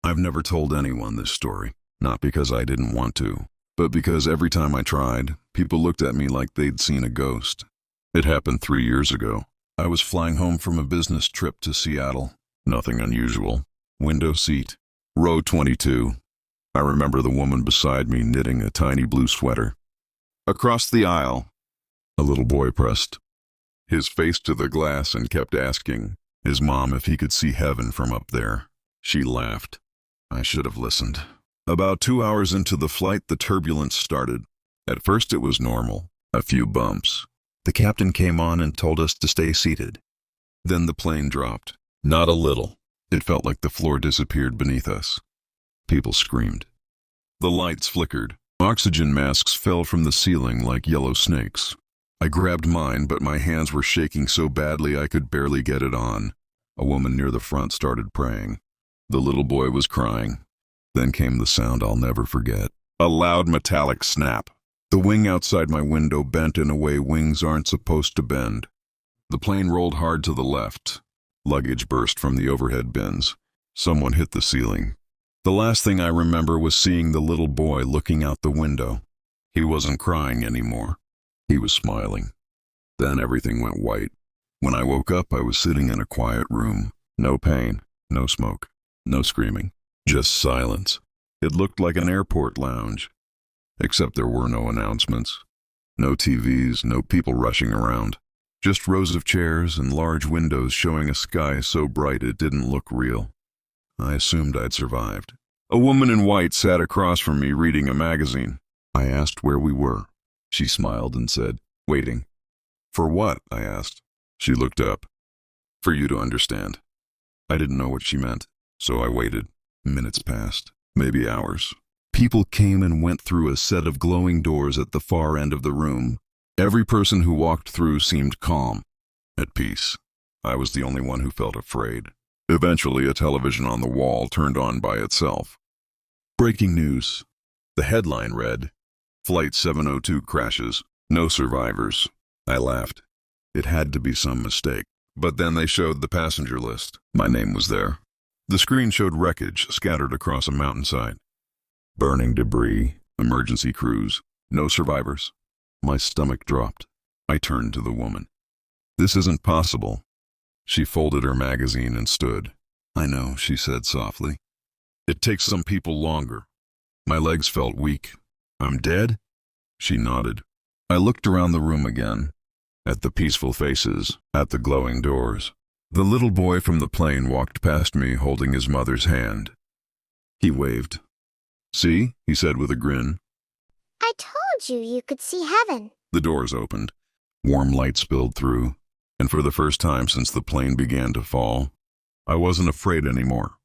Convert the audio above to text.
I've never told anyone this story, not because I didn't want to, but because every time I tried, people looked at me like they'd seen a ghost. It happened 3 years ago. I was flying home from a business trip to Seattle. Nothing unusual. Window seat. Row 22. I remember the woman beside me knitting a tiny blue sweater. Across the aisle, a little boy pressed his face to the glass and kept asking his mom if he could see heaven from up there. She laughed. I should have listened. About 2 hours into the flight, the turbulence started. At first it was normal, a few bumps. The captain came on and told us to stay seated. Then the plane dropped. Not a little. It felt like the floor disappeared beneath us. People screamed. The lights flickered. Oxygen masks fell from the ceiling like yellow snakes. I grabbed mine, but my hands were shaking so badly I could barely get it on. A woman near the front started praying. The little boy was crying. Then came the sound I'll never forget. A loud metallic snap. The wing outside my window bent in a way wings aren't supposed to bend. The plane rolled hard to the left. Luggage burst from the overhead bins. Someone hit the ceiling. The last thing I remember was seeing the little boy looking out the window. He wasn't crying anymore. He was smiling. Then everything went white. When I woke up, I was sitting in a quiet room. No pain, no smoke, no screaming, just silence. It looked like an airport lounge, except there were no announcements. No TVs, no people rushing around. Just rows of chairs and large windows showing a sky so bright it didn't look real. I assumed I'd survived. A woman in white sat across from me reading a magazine. I asked where we were. She smiled and said, "Waiting." "For what?" I asked. She looked up. "For you to understand." I didn't know what she meant, so I waited. Minutes passed, maybe hours. People came and went through a set of glowing doors at the far end of the room. Every person who walked through seemed calm, at peace. I was the only one who felt afraid. Eventually, a television on the wall turned on by itself. Breaking news. The headline read, "Flight 702 crashes. No survivors." I laughed. It had to be some mistake. But then they showed the passenger list. My name was there. The screen showed wreckage scattered across a mountainside. Burning debris, emergency crews, no survivors. My stomach dropped. I turned to the woman. "This isn't possible." She folded her magazine and stood. "I know," she said softly. "It takes some people longer." My legs felt weak. "I'm dead?" She nodded. I looked around the room again, at the peaceful faces, at the glowing doors. The little boy from the plane walked past me holding his mother's hand. He waved. "See?" he said with a grin. I told you could see heaven. The doors opened. Warm light spilled through, and for the first time since the plane began to fall, I wasn't afraid anymore.